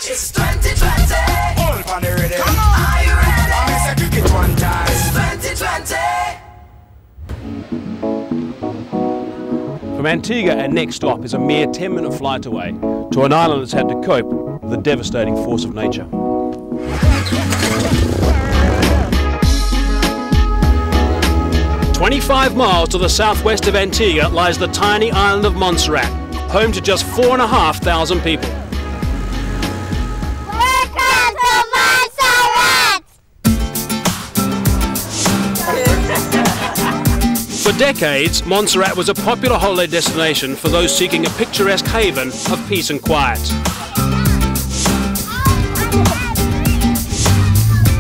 It's 2020. All on the ready. Come on. Are you ready? I'm a cricket one time. It's 2020. From Antigua, our next stop is a mere 10-minute flight away to an island that's had to cope with the devastating force of nature. "25 miles to the southwest of Antigua lies the tiny island of Montserrat, home to just 4,500 people. Welcome to Montserrat! For decades, Montserrat was a popular holiday destination for those seeking a picturesque haven of peace and quiet.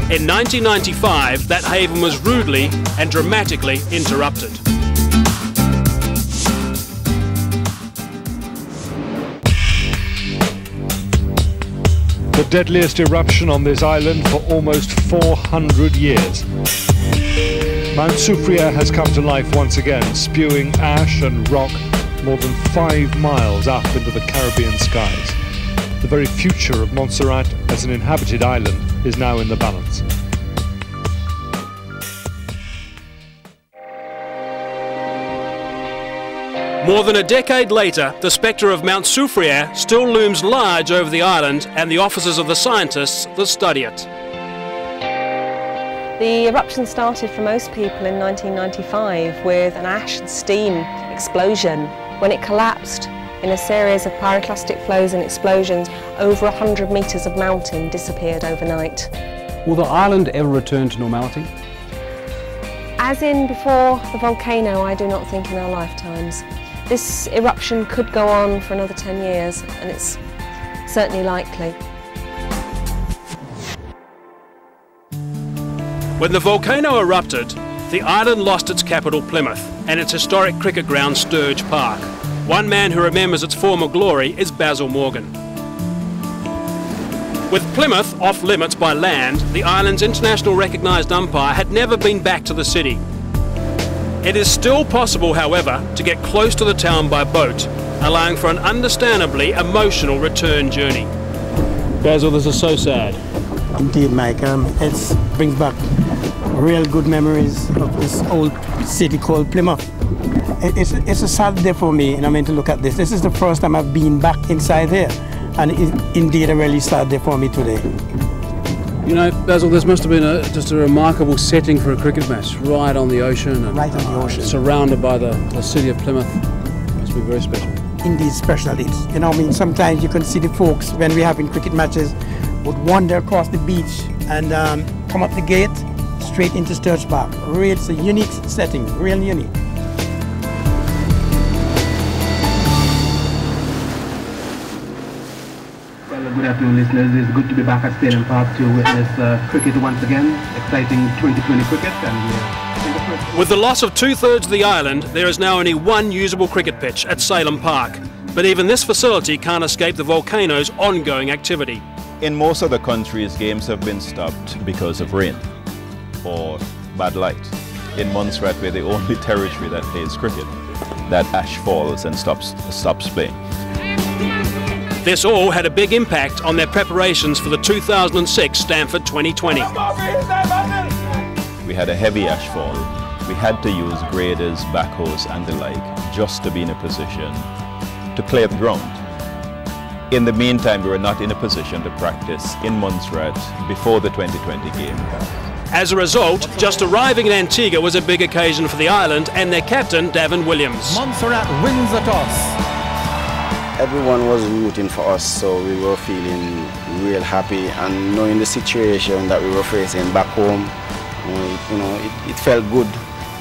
In 1995, that haven was rudely and dramatically interrupted. The deadliest eruption on this island for almost 400 years. Montserrat has come to life once again, spewing ash and rock more than 5 miles up into the Caribbean skies. The very future of Montserrat as an inhabited island is now in the balance. More than a decade later, the spectre of Montserrat still looms large over the island and the offices of the scientists that study it. The eruption started for most people in 1995 with an ash and steam explosion. When it collapsed in a series of pyroclastic flows and explosions, over 100 metres of mountain disappeared overnight. Will the island ever return to normality? As in before the volcano, I do not think in our lifetimes. This eruption could go on for another 10 years, and it's certainly likely. When the volcano erupted, the island lost its capital Plymouth and its historic cricket ground Sturge Park. One man who remembers its former glory is Basil Morgan. With Plymouth off limits by land, the island's international recognised umpire had never been back to the city. It is still possible, however, to get close to the town by boat, allowing for an understandably emotional return journey. Basil, this is so sad. Indeed, Mike. It brings back real good memories of this old city called Plymouth. It's a sad day for me, and I mean to look at this. This is the first time I've been back inside here, and it's indeed a really sad day for me today. You know, Basil, this must have been just a remarkable setting for a cricket match, right on the ocean. And, right on the ocean. Surrounded by the city of Plymouth. Must be very special. Indeed special. It's, you know, I mean, sometimes you can see the folks when we're having cricket matches would wander across the beach and come up the gate straight into Sturge Park. Really, it's a unique setting, real unique. Well, good afternoon, listeners. It's good to be back at Stadium Park to witness cricket once again. Exciting 2020 cricket. And with the loss of 2/3 of the island, there is now only one usable cricket pitch at Salem Park. But even this facility can't escape the volcano's ongoing activity. In most of the countries, games have been stopped because of rain or bad light. In Montserrat, we're the only territory that plays cricket, that ash falls and stops playing. This all had a big impact on their preparations for the 2006 Stanford 2020. We had a heavy ash fall. We had to use graders, backhoes and the like just to be in a position to clear the ground. In the meantime, we were not in a position to practice in Montserrat before the 2020 game. As a result, just arriving in Antigua was a big occasion for the island and their captain, Davin Williams. Montserrat wins the toss. Everyone was rooting for us, so we were feeling real happy, and knowing the situation that we were facing back home, you know, it felt good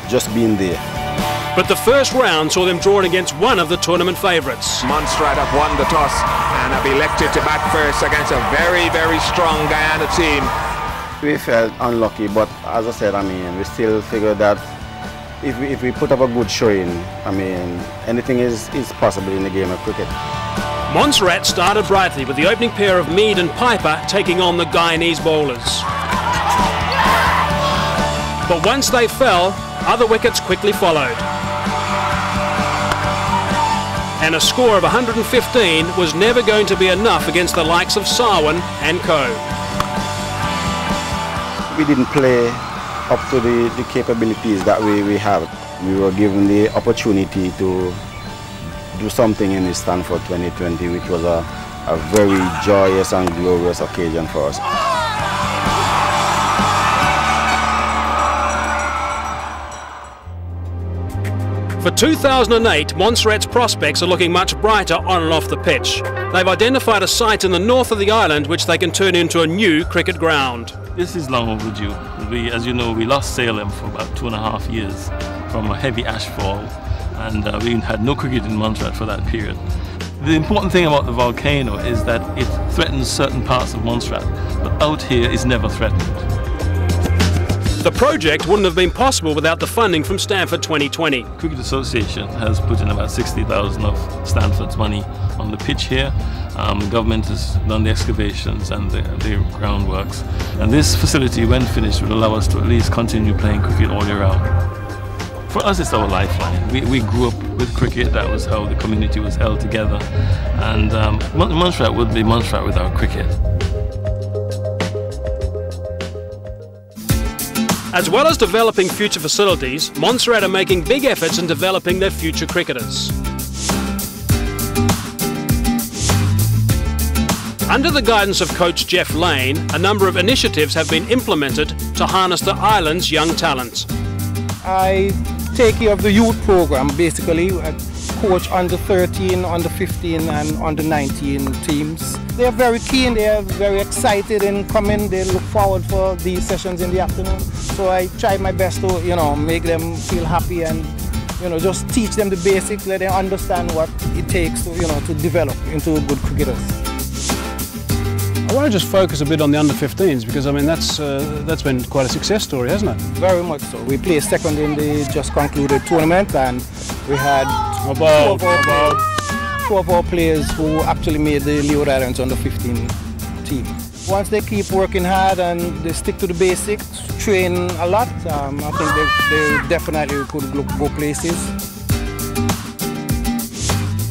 just being there. But the first round saw them drawn against one of the tournament favourites. Montserrat have won the toss and have elected to bat first against a very, very strong Guyana team. We felt unlucky, but as I said, I mean, we still figured that if we put up a good showing, I mean, anything is possible in the game of cricket. Montserrat started brightly with the opening pair of Mead and Piper taking on the Guyanese bowlers. But once they fell, other wickets quickly followed. and a score of 115 was never going to be enough against the likes of Sarwan and co. We didn't play up to the capabilities that we have. We were given the opportunity to do something in the Stanford 2020, which was a very joyous and glorious occasion for us. For 2008, Montserrat's prospects are looking much brighter on and off the pitch. They've identified a site in the north of the island which they can turn into a new cricket ground. This is long overdue. As you know, we lost Salem for about 2.5 years from a heavy ashfall, and we had no cricket in Montserrat for that period. The important thing about the volcano is that it threatens certain parts of Montserrat, but out here it's never threatened. The project wouldn't have been possible without the funding from Stanford 2020. Cricket Association has put in about 60,000 of Stanford's money on the pitch here. The government has done the excavations and the groundworks. And this facility, when finished, will allow us to at least continue playing cricket all year round. For us, it's our lifeline. We grew up with cricket. That was how the community was held together. And Montserrat would be Montserrat without cricket. As well as developing future facilities, Montserrat are making big efforts in developing their future cricketers. Under the guidance of coach Jeff Lane, a number of initiatives have been implemented to harness the island's young talent. I take care of the youth program, basically. I coach under 13, under 15 and under 19 teams. They're very keen, they're very excited in coming, they look forward for these sessions in the afternoon. So I try my best to, make them feel happy and, just teach them the basics, let them understand what it takes to, to develop into good cricketers. I want to just focus a bit on the under-15s because, I mean, that's been quite a success story, hasn't it? Very much so. We placed second in the just concluded tournament, and we had two of our players who actually made the Leeward Islands under-15 team. Once they keep working hard and they stick to the basics, train a lot, I think they definitely could go places.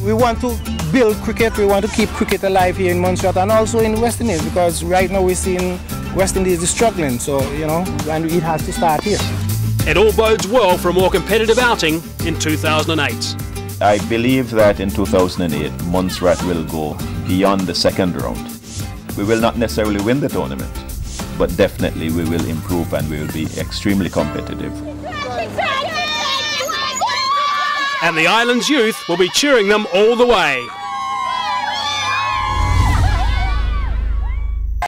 We want to build cricket, we want to keep cricket alive here in Montserrat and also in West Indies, because right now we're seeing West Indies is struggling, so, and it has to start here. It all bodes well for a more competitive outing in 2008. I believe that in 2008, Montserrat will go beyond the second round. We will not necessarily win the tournament, but definitely we will improve and we will be extremely competitive. And the island's youth will be cheering them all the way.